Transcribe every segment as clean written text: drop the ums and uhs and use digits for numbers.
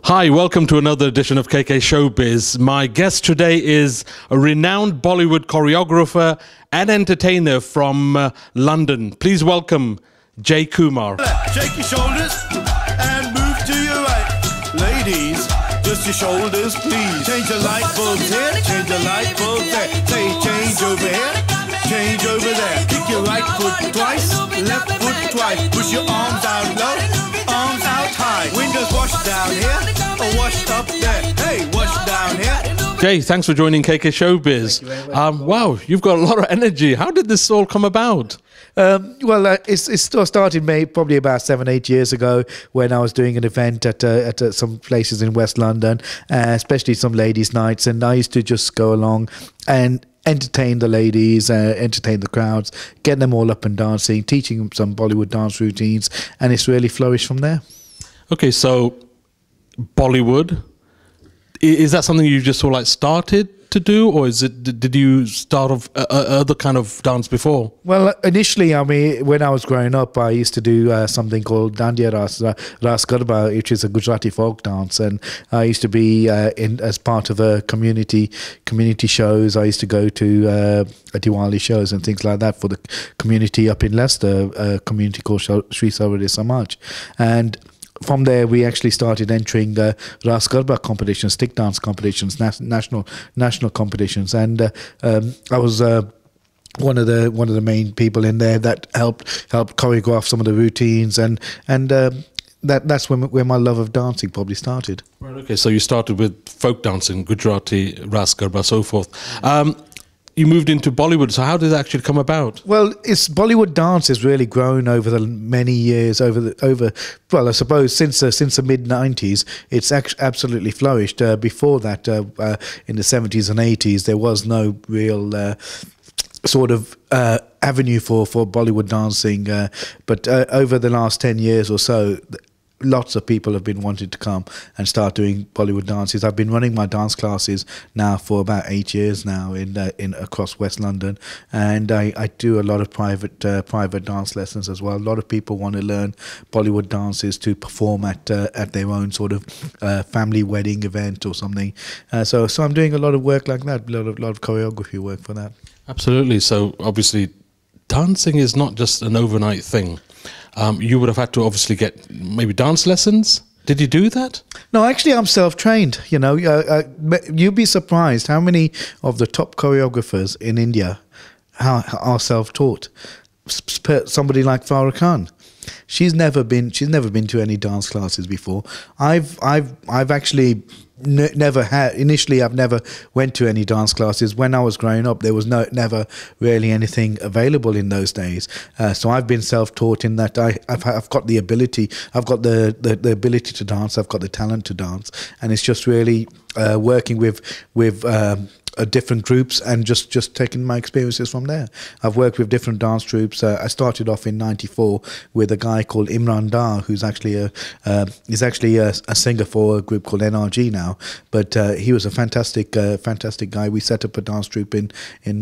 Hi, welcome to another edition of KK Showbiz. My guest today is a renowned Bollywood choreographer and entertainer from London. Please welcome J. Kumar. Shake your shoulders and move to your right. Ladies, just your shoulders, please. Change the light bulbs here, change the light bulbs there. Say change over here, change over there. Kick your right foot twice, left foot twice. Push your arms out low, arms out high. Windows washed down here, or washed up there. Hey, washed down here. Jay, thanks for joining KK Showbiz. Wow, you've got a lot of energy. How did this all come about? It started probably about 7-8 years ago when I was doing an event at some places in West London, especially some ladies' nights, and I used to just go along and entertain the ladies, entertain the crowds, get them all up and dancing, teaching them some Bollywood dance routines, and it's really flourished from there. Okay, so Bollywood, is that something you just sort of like started to do, or did you start off other kind of dance before? Well, initially, I mean, when I was growing up, I used to do something called Dandiya Ras Garba, which is a Gujarati folk dance, and I used to be as part of a community shows. I used to go to Diwali shows and things like that for the community up in Leicester, a community called Sri Saurya Samaj, and from there, we actually started entering Ras Garba competitions, stick dance competitions, national competitions, and I was one of the main people in there that helped choreograph some of the routines, and that's where my love of dancing probably started. Right. Okay. So you started with folk dancing, Gujarati, Ras Garba, so forth. You moved into Bollywood, so how did that actually come about? Well, Bollywood dance has really grown over the many years. Well, I suppose since the mid-90s, it's absolutely flourished. Before that, in the 70s and 80s, there was no real sort of avenue for Bollywood dancing. But over the last 10 years or so, lots of people have been wanting to come and start doing Bollywood dances. I've been running my dance classes now for about 8 years now in across West London, and I do a lot of private dance lessons as well. A lot of people want to learn Bollywood dances to perform at their own sort of family wedding event or something. So I'm doing a lot of work like that, a lot of choreography work for that. Absolutely. So obviously, dancing is not just an overnight thing. You would have had to obviously get maybe dance lessons. Did you do that? No, actually, I'm self-trained. You know, you'd be surprised how many of the top choreographers in India are self-taught. Somebody like Farrakhan, she's never been to any dance classes before. I've actually never had. Initially, I've never went to any dance classes. When I was growing up, there was never really anything available in those days. So I've been self-taught in that I've got the ability. I've got the ability to dance. I've got the talent to dance, and it's just really working with different groups and just taking my experiences from there. I've worked with different dance groups. I started off in '94 with a guy called Imran Dar, who's actually a singer for a group called NRG now. But he was a fantastic guy. We set up a dance troupe in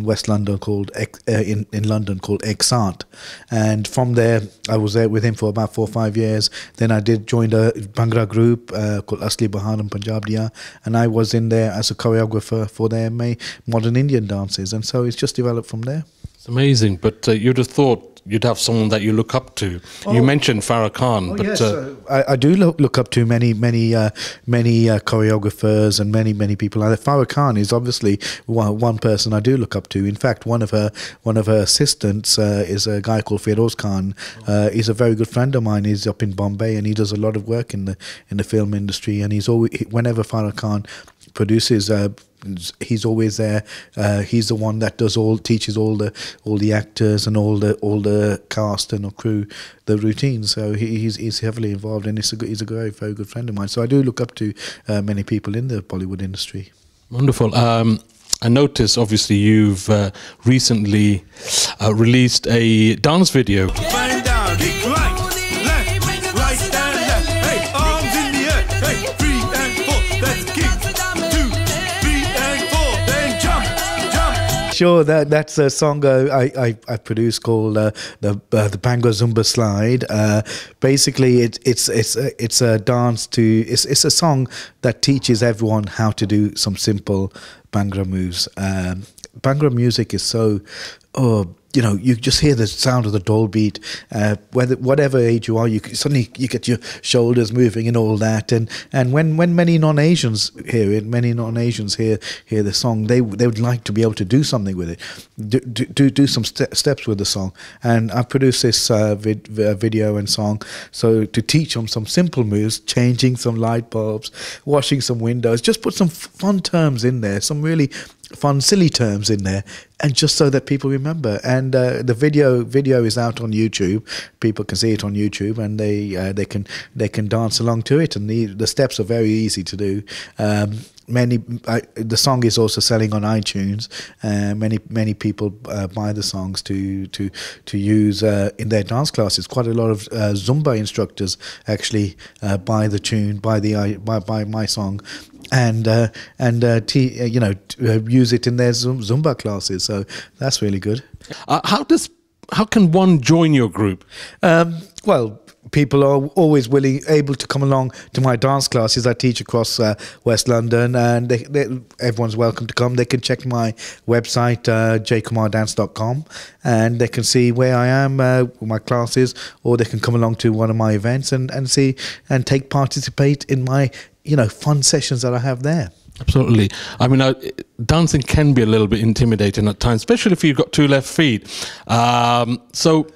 West London called in London called Exant, and from there I was there with him for about 4 or 5 years. Then I joined a Bhangra group called Asli Bahar and Punjab Diya, and I was in there as a choreographer for them. Modern Indian dances, and so it's just developed from there. It's amazing, but you'd have thought you'd have someone that you look up to. Oh. You mentioned Farrakhan, but yes, I do look up to many choreographers and many people. Farrakhan is obviously one person I do look up to. In fact, one of her assistants is a guy called Feroz Khan. He's a very good friend of mine. He's up in Bombay, and he does a lot of work in the film industry. And he's always, whenever Farrakhan produces. He's always there. He's the one that teaches all the actors and all the cast and the crew the routines. So he's heavily involved, and he's a very good friend of mine. So I do look up to many people in the Bollywood industry. Wonderful. I noticed obviously you've recently released a dance video. sure. That's a song I produced called the Bhangra Zumba Slide. Basically, it's a dance to. It's a song that teaches everyone how to do some simple Bhangra moves. Bhangra music is so. You just hear the sound of the dole beat. Whatever age you are, suddenly you get your shoulders moving and all that. And when many non-Asians hear it, many non-Asians hear the song, they would like to be able to do something with it, do some steps with the song. And I produced this video and song so to teach them some simple moves, changing some light bulbs, washing some windows. Just put some fun terms in there, some really fun, silly terms in there, and just so that people remember. And the video is out on YouTube. People can see it on YouTube, and they can dance along to it. And the steps are very easy to do. The song is also selling on iTunes. Many people buy the songs to use in their dance classes. Quite a lot of Zumba instructors actually buy the tune, buy my song, and use it in their Zumba classes. So that's really good. How can one join your group? Well, people are always able to come along to my dance classes. I teach across West London, and everyone's welcome to come. They can check my website, jkumardance.com, and they can see where I am with my classes, or they can come along to one of my events and see and participate in my fun sessions that I have there. Absolutely. I mean, dancing can be a little bit intimidating at times, especially if you've got two left feet. So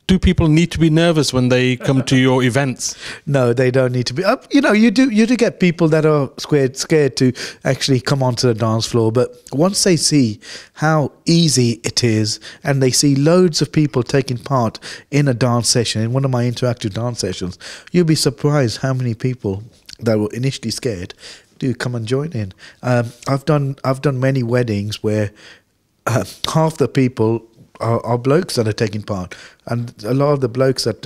do people need to be nervous when they come to your events? No, they don't need to be. You do get people that are scared to actually come onto the dance floor. But once they see how easy it is, and they see loads of people taking part in a dance session, in one of my interactive dance sessions, you'll be surprised how many people that were initially scared do come and join in. I've done many weddings where half the people are blokes that are taking part, and a lot of the blokes that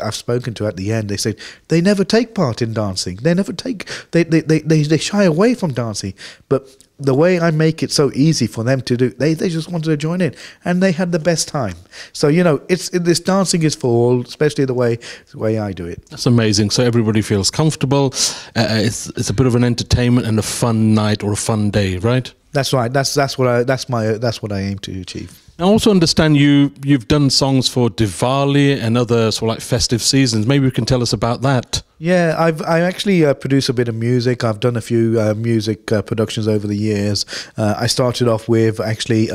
I've spoken to at the end, they say they never take part in dancing. They never take. They shy away from dancing, but the way I make it so easy for them to do, they just wanted to join in, and they had the best time. So this dancing is for all, especially the way I do it. That's amazing. So everybody feels comfortable. It's a bit of an entertainment and a fun night or a fun day, right? That's right. That's what I aim to achieve. I also understand you've done songs for Diwali and other sort of like festive seasons. Maybe you can tell us about that. Yeah, I actually produce a bit of music. I've done a few music productions over the years. I started off with actually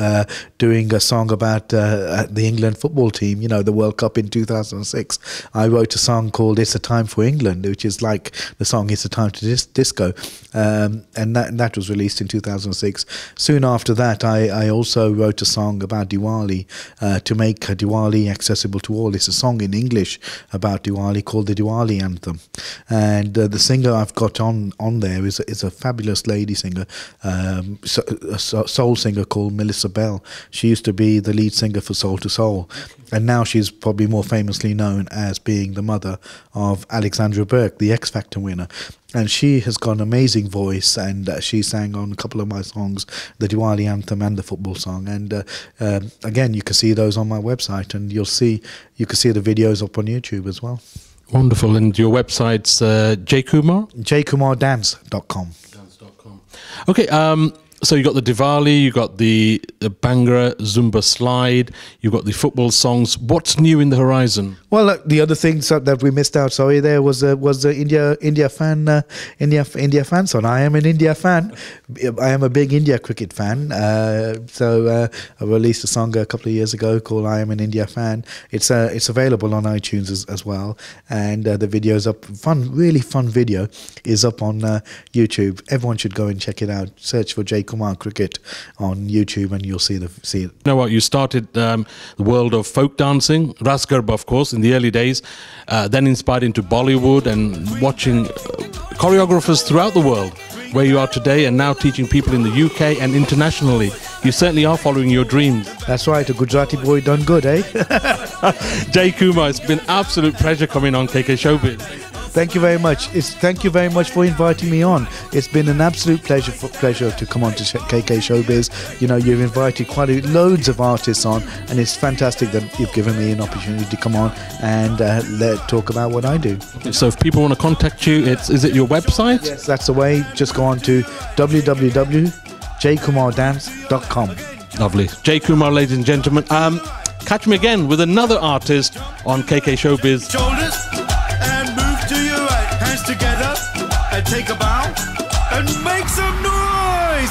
doing a song about the England football team, the World Cup in 2006. I wrote a song called It's a Time for England, which is like the song It's a Time to Disco. And that was released in 2006. Soon after that, I also wrote a song about Diwali to make Diwali accessible to all. It's a song in English about Diwali called the Diwali Anthem. And the singer I've got on there is a fabulous lady singer, a soul singer called Melissa Bell. She used to be the lead singer for Soul to Soul, and now she's probably more famously known as being the mother of Alexandra Burke, the X Factor winner. And she has got an amazing voice, and she sang on a couple of my songs, the Diwali Anthem and the football song. And again, you can see those on my website, and you can see the videos up on YouTube as well. Wonderful. And your website's jkumar? jkumardance.com. Okay, so you got the Diwali, you got the Bhangra Zumba Slide, you got the football songs. What's new in the horizon? Well, the other thing that we missed out, sorry, there was the India fan song. I am an India fan. I am a big India cricket fan. So I released a song a couple of years ago called I Am an India Fan. It's available on iTunes as well, and the video's up. Really fun video is up on YouTube. Everyone should go and check it out. Search for J Kumar Cricket on YouTube, and you'll see it. You know what? You started the world of folk dancing, Ras Garba, of course, in the early days, then inspired into Bollywood and watching choreographers throughout the world, where you are today, and now teaching people in the UK and internationally. You certainly are following your dreams. That's right, a Gujarati boy done good, eh? J Kumar, it's been an absolute pleasure coming on KK Showbiz. Thank you very much. Thank you very much for inviting me on. It's been an absolute pleasure to come on to KK Showbiz. You know, you've invited loads of artists on, and it's fantastic that you've given me an opportunity to come on and talk about what I do. So if people want to contact you, is it your website? Yes, that's the way. Just go on to www.jkumardance.com. Lovely. J. Kumar, ladies and gentlemen. Catch me again with another artist on KK Showbiz. Shoulders and move to your right. Hands together and take a bow and make some noise.